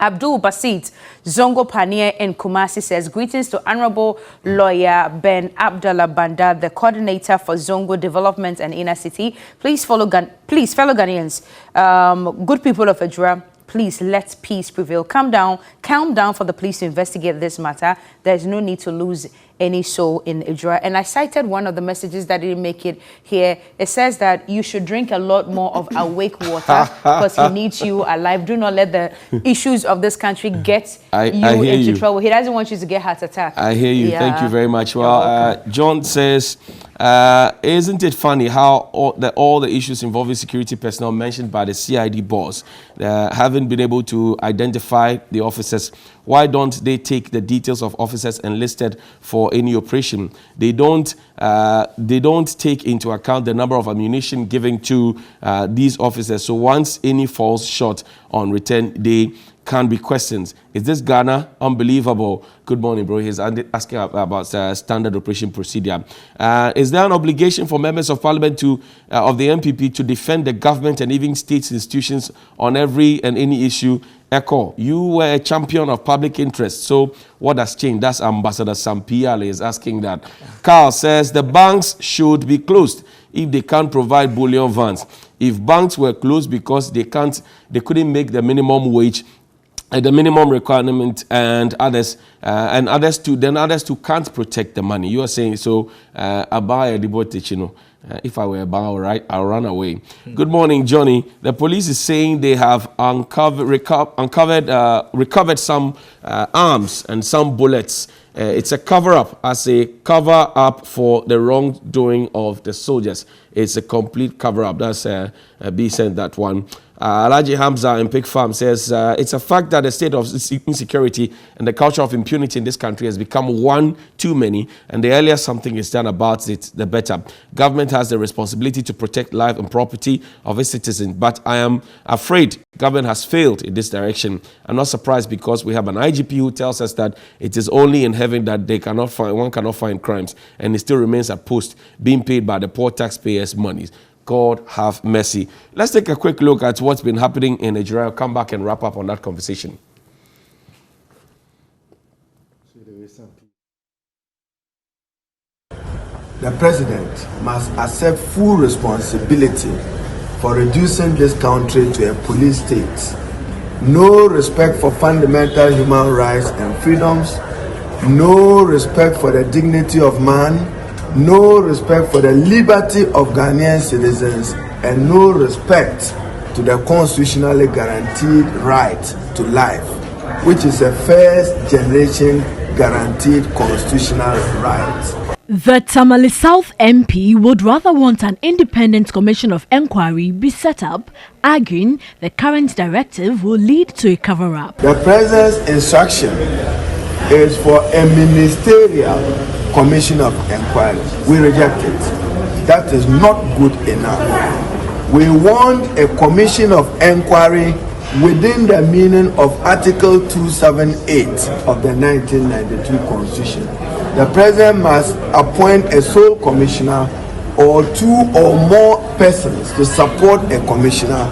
Abdul Basit Zongo Panier in Kumasi says, greetings to Honorable Lawyer Ben Abdullah Banda, the coordinator for Zongo Development and Inner City. Please, fellow Ghanaians, good people of Ejura, please let peace prevail. Calm down for the police to investigate this matter. There is no need to lose any soul in Ejura. And I cited one of the messages that didn't make it here. It says that you should drink a lot more of awake water because he needs you alive. Do not let the issues of this country get you into trouble. He doesn't want you to get heart attack. I hear you. Yeah. Thank you very much. Well, John says, isn't it funny how all the issues involving security personnel mentioned by the CID boss haven't been able to identify the officers? Why don't they take the details of officers enlisted for any operation? They don't take into account the number of ammunition given to these officers. So once any falls short on return, they can be questions. Is this Ghana? Unbelievable. Good morning, bro. He's asking about standard operation procedure. Is there an obligation for members of parliament of the MPP to defend the government and even state institutions on every and any issue? Echo, you were a champion of public interest. So what has changed? That's Ambassador Sam Piale is asking that. Carl says the banks should be closed if they can't provide bullion vans. If banks were closed because they couldn't make the minimum wage, the minimum requirement, and others too can't protect the money. You are saying so. I buy a debate, you know. If I were a bar, right, I'll run away. Good morning, Johnny. The police is saying they have recovered some arms and some bullets. It's a cover-up, as a cover-up for the wrongdoing of the soldiers. It's a complete cover-up. That's B sent that one. Alaji Hamza in Pig Farm says, it's a fact that the state of insecurity and the culture of impunity in this country has become one too many, and the earlier something is done about it, the better. Government has the responsibility to protect life and property of its citizens, but I am afraid government has failed in this direction. I'm not surprised because we have an IGP who tells us that it is only in heaven that one cannot find crimes, and he still remains at post, being paid by the poor taxpayers' monies. God have mercy. Let's take a quick look at what's been happening in Ejura. I'll come back and wrap up on that conversation. The president must accept full responsibility for reducing this country to a police state. No respect for fundamental human rights and freedoms, no respect for the dignity of man, no respect for the liberty of Ghanaian citizens, and no respect to the constitutionally guaranteed right to life, which is a first generation guaranteed constitutional right. The Tamale South MP would rather want an independent commission of inquiry be set up, arguing the current directive will lead to a cover-up. The president's instruction is for a ministerial commission of inquiry. We reject it. That is not good enough. We want a commission of inquiry within the meaning of Article 278 of the 1992 Constitution. The president must appoint a sole commissioner or two or more persons to support a commissioner,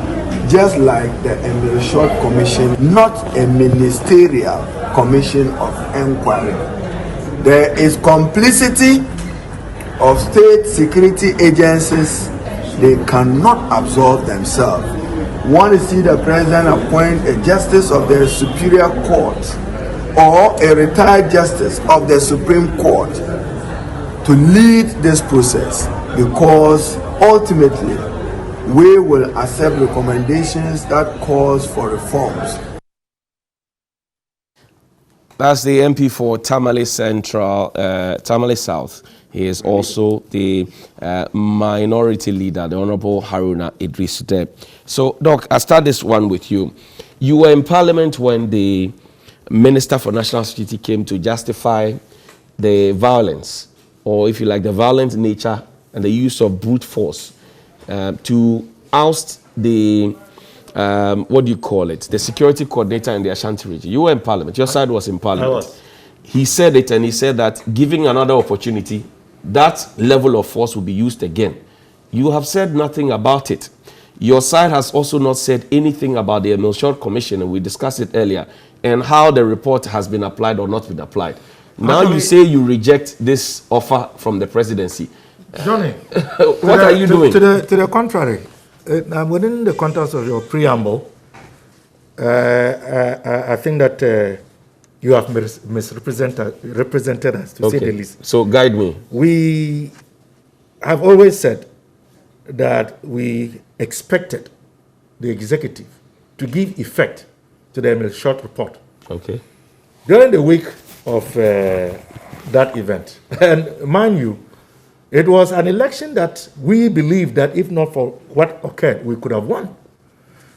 just like the Emil Short Commission, not a ministerial commission of inquiry. There is complicity of state security agencies. They cannot absolve themselves. Want to see the president appoint a justice of the Superior Court or a retired justice of the Supreme Court to lead this process, because ultimately we will accept recommendations that calls for reforms. That's the MP for Tamale Central, Tamale South. He is also the minority leader, the Honorable Haruna Idris. So, Doc, I'll start this one with you. You were in Parliament when the Minister for National Security came to justify the violence, or if you like, the violent nature and the use of brute force to oust the what do you call it? The security coordinator in the Ashanti region. You were in Parliament. Your side was in Parliament. I was. He said it, and he said that giving another opportunity, that level of force will be used again. You have said nothing about it. Your side has also not said anything about the Emil Short Commission, and we discussed it earlier, and how the report has been applied or not been applied. Now you say you reject this offer from the presidency. Johnny, what are you doing? To the contrary. Within the context of your preamble, I think that you have misrepresented us, to say the least. So guide me. We have always said that we expected the executive to give effect to the Emil Short report. Okay. During the week of that event, and mind you, it was an election that we believed that if not for what occurred, we could have won.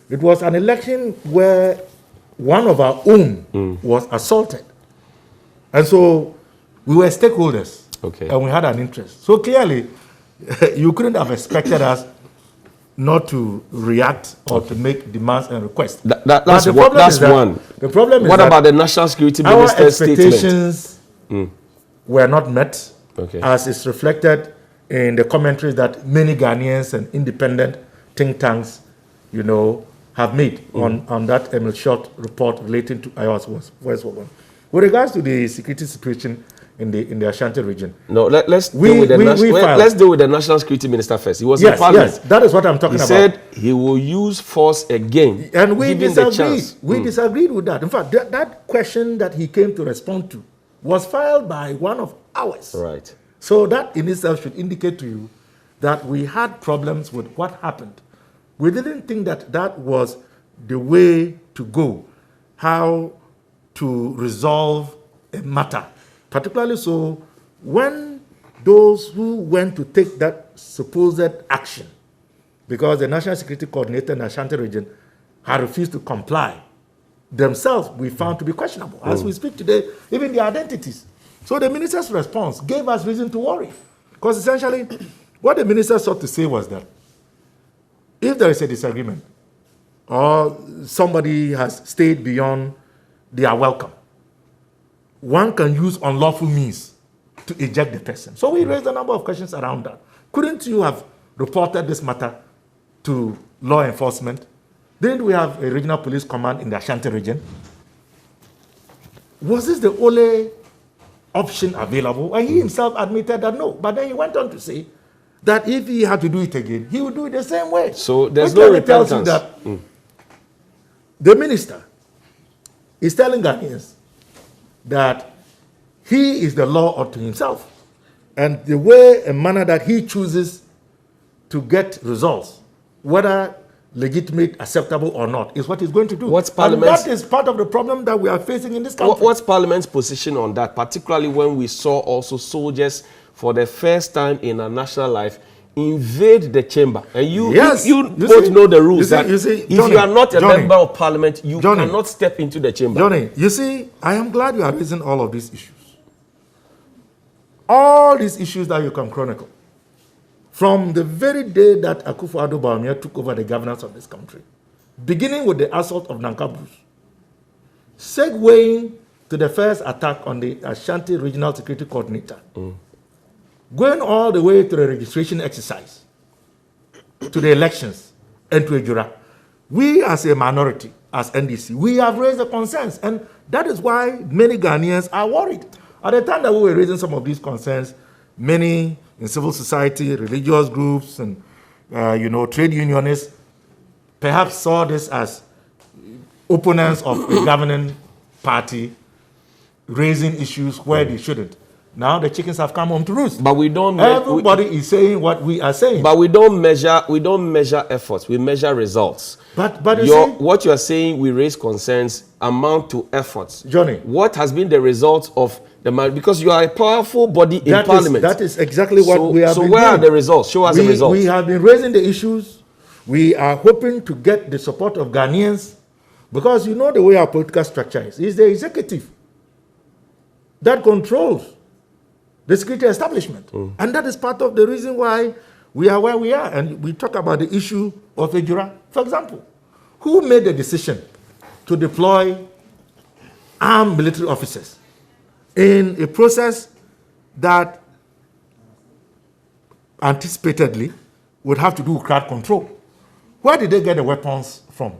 It was an election where one of our own was assaulted. And so we were stakeholders, and we had an interest. So clearly, you couldn't have expected us not to react or to make demands and requests. That's one. The problem is what about the National Security Minister's statement? Our expectations were not met, as is reflected in the commentaries that many Ghanaians and independent think tanks, have made on that Emil Short report relating to IOS Voice One. With regards to the security situation in the Ashanti region. No, let's deal with the National Security Minister first. He was in Parliament. Yes, that is what I'm talking about. He said he will use force again. And we disagreed. We disagreed with that. In fact, that question that he came to respond to was filed by one of ours. Right. So that in itself should indicate to you that we had problems with what happened. We didn't think that that was the way to go, how to resolve a matter. Particularly so when those who went to take that supposed action, because the National Security Coordinator in the Ashanti region had refused to comply, themselves we found to be questionable. As we speak today, even the identities. So the minister's response gave us reason to worry. Because essentially, what the minister sought to say was that if there is a disagreement or somebody has stayed beyond their welcome, one can use unlawful means to eject the person. So we raised a number of questions around that. Couldn't you have reported this matter to law enforcement? Didn't we have a regional police command in the Ashanti region? Was this the only option available? And he himself admitted that no. But then he went on to say that if he had to do it again, he would do it the same way. So there's no repentance. Tells you that the minister is telling Ghanaians that he is the law unto himself. And the way and manner that he chooses to get results, whether legitimate, acceptable or not, is what he's going to do. What's and Parliament's, that is part of the problem that we are facing in this country. What's Parliament's position on that, particularly when we saw also soldiers for the first time in our national life invade the chamber? And you both know the rules. If you are not a member of Parliament, you cannot step into the chamber. Johnny, you see, I am glad you are raising all of these issues. All these issues that you can chronicle. From the very day that Akufo-Addo Bawumia took over the governance of this country, beginning with the assault of Nankabrus, segueing to the first attack on the Ashanti Regional Security Coordinator, going all the way to the registration exercise, to the elections, and to Ejura, we as a minority, as NDC, we have raised the concerns, and that is why many Ghanaians are worried. At the time that we were raising some of these concerns, many in civil society, religious groups, and trade unionists perhaps saw this as opponents of a governing party raising issues where they shouldn't. Now the chickens have come home to roost. But we don't. Everybody is saying what we are saying. But we don't measure efforts. We measure results. But what you are saying, we raise concerns, amount to efforts. Johnny, what has been the result of the man? Because you are a powerful body in Parliament. That is exactly what we have been doing. So where are the results? Show us the results. We have been raising the issues. We are hoping to get the support of Ghanaians, because you know the way our political structure is. It's the executive that controls the security establishment. And that is part of the reason why we are where we are. And we talk about the issue of Ejura, for example. Who made the decision to deploy armed military officers in a process that anticipatedly would have to do with crowd control? Where did they get the weapons from?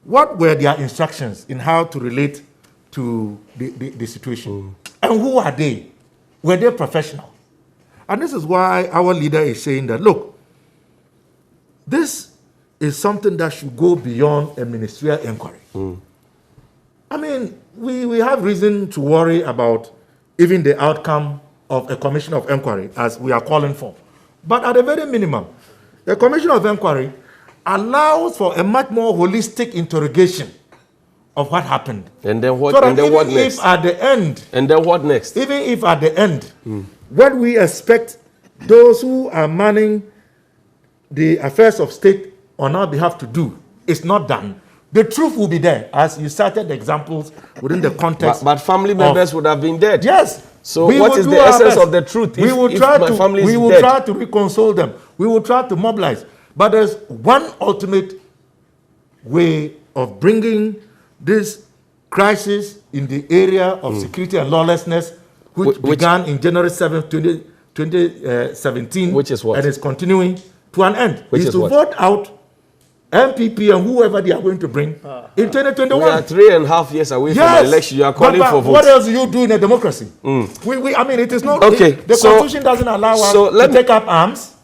What were their instructions in how to relate to the situation? And who are they? Were they professional? And this is why our leader is saying that, look, this is something that should go beyond a ministerial inquiry. I mean, we have reason to worry about even the outcome of a commission of inquiry, as we are calling for. But at a very minimum, the commission of inquiry allows for a much more holistic interrogation of what happened. And then what, so and then what next? If at the end, and then what next? Even if at the end, what we expect those who are manning the affairs of state on our behalf to do is not done, the truth will be there, as you cited the examples within the context. But family members would have been dead. Yes. So what is the essence of the truth if my family is dead? We will try to reconsole them. We will try to mobilize. But there's one ultimate way of bringing this crisis in the area of security and lawlessness, which began in January 7th, 2017, which is what? And is continuing to an end. Which is to vote out MPP and whoever they are going to bring in 2021. We are 3.5 years away from the election. You are calling for votes. What else do you do in a democracy? I mean, it is not... Okay. The Constitution doesn't allow us to take up arms.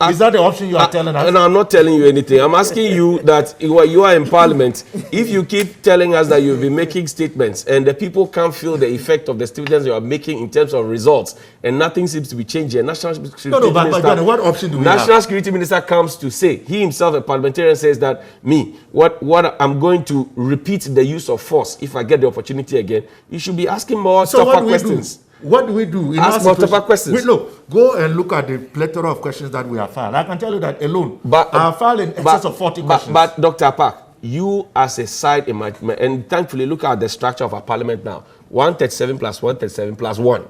Is that the option you are telling us? And I'm not telling you anything. I'm asking you that you are in Parliament. If you keep telling us that you'll be making statements and the people can't feel the effect of the statements you are making in terms of results, and nothing seems to be changing. National Security Minister, what option do we National have? Security Minister comes to say, he himself, a parliamentarian, says that what I'm going to repeat the use of force if I get the opportunity again. You should be asking more tougher questions. What do we do? Ask multiple questions. Go and look at the plethora of questions that we have filed. I can tell you that alone, I have filed in excess of 40 questions. But Dr. Park, you as a side, and thankfully look at the structure of our parliament now, 137 plus 137 plus 1.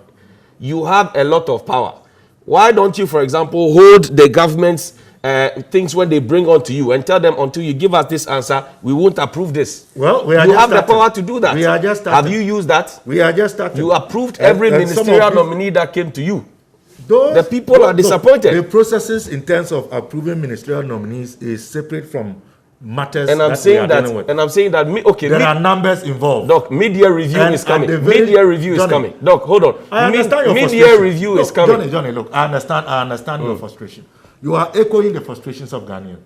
You have a lot of power. Why don't you, for example, hold the government's things when they bring on to you and tell them until you give us this answer, we won't approve this. Well, we are you just have starting. the power to do that. We are just starting. Have you used that? We are just starting. You approved every ministerial nominee that came to you. The people are disappointed. The processes in terms of approving ministerial nominees is separate from matters. And I'm saying that. And I'm saying that. Okay. There are numbers involved. Doc, media review is coming. Media review is coming. Doc, hold on. I understand your frustration. Media review is coming. Johnny, look, I understand your frustration. You are echoing the frustrations of Ghanaians.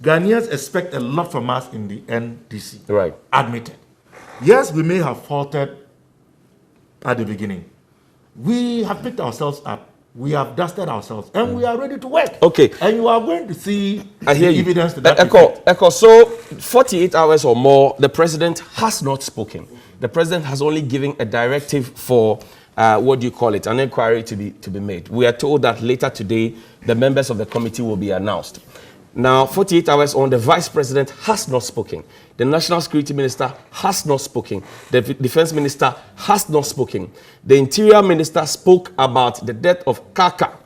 Ghanaians expect a lot from us in the NDC. Right. Admitted. Yes, we may have faltered at the beginning. We have picked ourselves up. We have dusted ourselves. And we are ready to work. Okay. And you are going to see evidence to that. Echo. So, 48 hours or more, the president has not spoken. The president has only given a directive for an inquiry to be made. We are told that later today, the members of the committee will be announced. Now, 48 hours on, the vice president has not spoken. The national security minister has not spoken. The defense minister has not spoken. The interior minister spoke about the death of Kaaka.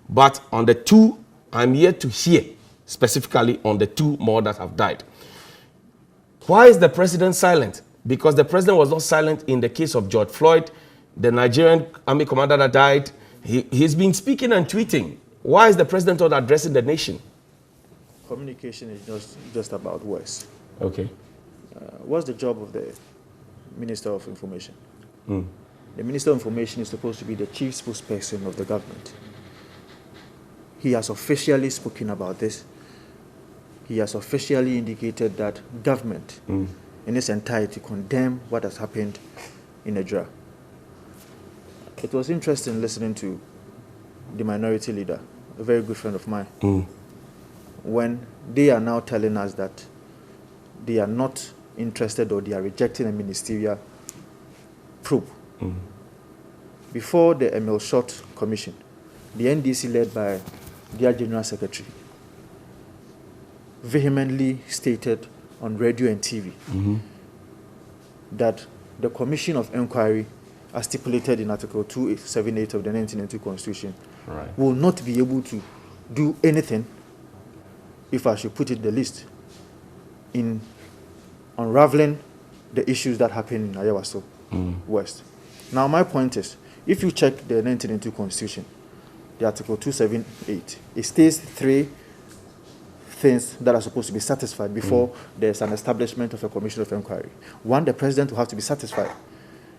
But on the two, I'm yet to hear specifically on the 2 more that have died. Why is the president silent? Because the president was not silent in the case of George Floyd, the Nigerian army commander that died. He's been speaking and tweeting. Why is the president not addressing the nation? Communication is just about words. Okay. What's the job of the Minister of Information? The Minister of Information is supposed to be the chief spokesperson of the government. He has officially spoken about this. He has officially indicated that government in its entirety condemn what has happened in Ejura. It was interesting listening to the minority leader, a very good friend of mine, when they are now telling us that they are not interested or they are rejecting a ministerial probe. Before the Emil Short Commission, the NDC led by their General Secretary vehemently stated on radio and TV that the Commission of Inquiry, as stipulated in Article 278 of the 1992 Constitution, will not be able to do anything, if I should put it the least, in unraveling the issues that happen in Ayawaso West. Now, my point is, if you check the 1992 Constitution, the Article 278, it states 3 things that are supposed to be satisfied before there's an establishment of a commission of inquiry. 1, the president will have to be satisfied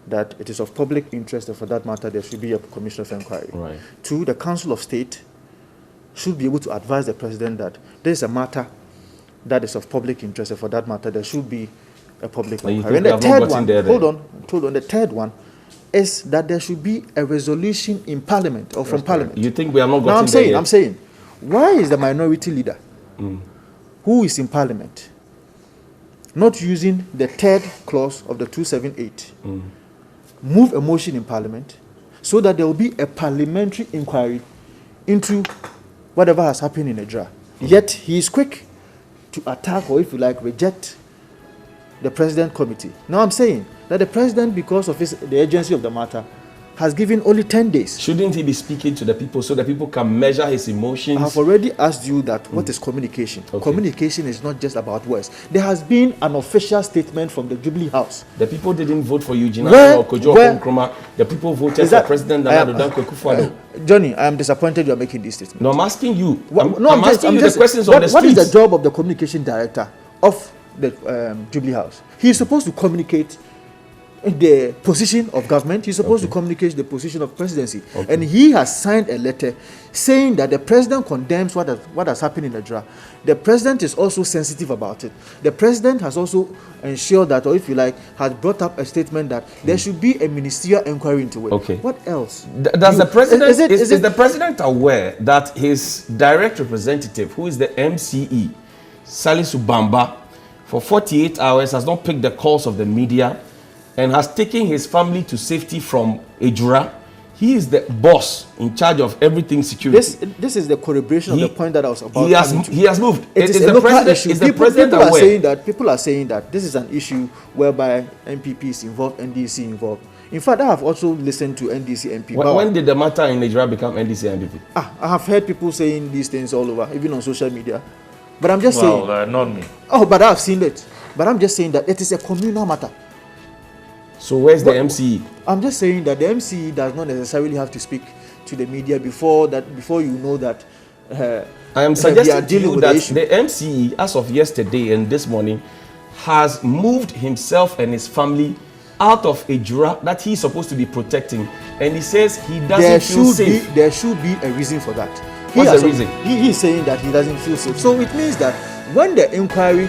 that it is of public interest, and for that matter, there should be a commission of inquiry. 2, the Council of State should be able to advise the president that there is a matter that is of public interest, and for that matter, there should be a public inquiry. And the third one, hold on, the third one is that there should be a resolution in Parliament or from Parliament. You think we are not gotten there yet? I'm saying, why is the minority leader who is in Parliament not using the 3rd clause of the 278, move a motion in Parliament so that there will be a parliamentary inquiry into whatever has happened in Ejura? Yet he is quick to attack, or if you like, reject the President Committee. Now I'm saying that the President, because of the urgency of the matter, has given only 10 days. Shouldn't he be speaking to the people so that people can measure his emotions? I have already asked you that what is communication? Communication is not just about words. There has been an official statement from the Jubilee House. The people didn't vote for you, or Kojo Nkrumah. The people voted for President Nana Danko Akufo-Addo. Johnny, I am disappointed you are making this statement. No, I'm asking you. I'm asking you the questions on the streets. What is the job of the communication director of the Jubilee House? He is supposed to communicate the position of government. He's supposed to communicate the position of presidency. And he has signed a letter saying that the president condemns what has happened in Ejura. The president is also sensitive about it. The president has also ensured that, or if you like, has brought up a statement that there should be a ministerial inquiry into it. What else? Does the president, is the president aware that his direct representative, who is the MCE, Salisu Bamba, for 48 hours has not picked the calls of the media and has taken his family to safety from Ejura? He is the boss in charge of everything security. This is the corroboration of the point that I was about. He has moved. It is the local president. issue. Is the president aware? People are saying that this is an issue whereby NPP is involved, NDC involved. In fact, I have also listened to NDC MP. When did the matter in Ejura become NDC NPP? I have heard people saying these things all over, even on social media. But I'm just saying. Not me. Oh, but I've seen it. But I'm just saying that it is a communal matter. So where's the MCE? I'm just saying that the MCE does not necessarily have to speak to the media before you know that. I am suggesting to you that the MCE, as of yesterday and this morning, has moved himself and his family out of Ejura that he's supposed to be protecting, and he says he doesn't feel safe. There should be a reason for that. What's the reason? He's saying that he doesn't feel safe. So it means that when the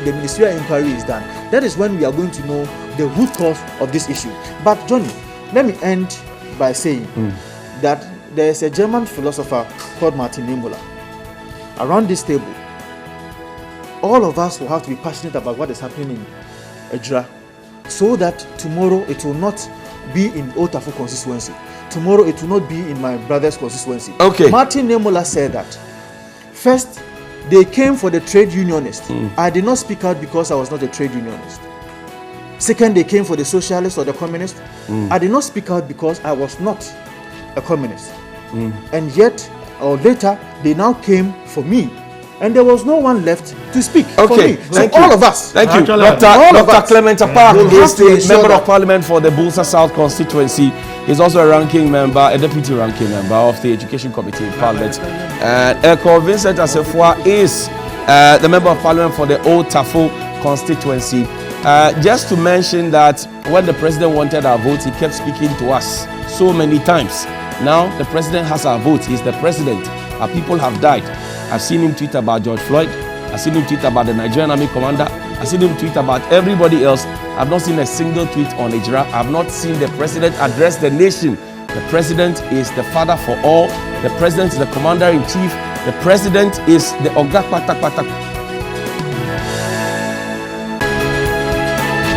ministerial inquiry is done, that is when we are going to know the root cause of this issue. But Johnny, let me end by saying that there is a German philosopher called Martin Niemöller. Around this table, all of us will have to be passionate about what is happening in Ejura, so that tomorrow it will not be in Otafo constituency. Tomorrow it will not be in my brother's constituency. Okay. Martin Niemöller said that first they came for the trade unionists. I did not speak out because I was not a trade unionist. Second, they came for the socialists or the communists. I did not speak out because I was not a communist. And yet, or later, they now came for me. And there was no one left to speak for me. So all of us. Thank you. Dr. Clement Apart is the Member of Parliament for the Bulsa South constituency. He's also a ranking member, a deputy ranking member of the Education Committee in Parliament. And Eko Vincent Asefua is the Member of Parliament for the Old Tafo constituency. Just to mention that when the president wanted our vote, he kept speaking to us so many times. Now the president has our vote. He's the president. Our people have died. I've seen him tweet about George Floyd. I've seen him tweet about the Nigerian Army commander. I've seen him tweet about everybody else. I've not seen a single tweet on Ejura. I've not seen the president address the nation. The president is the father for all. The president is the commander-in-chief. The president is the Oga Patak Patak.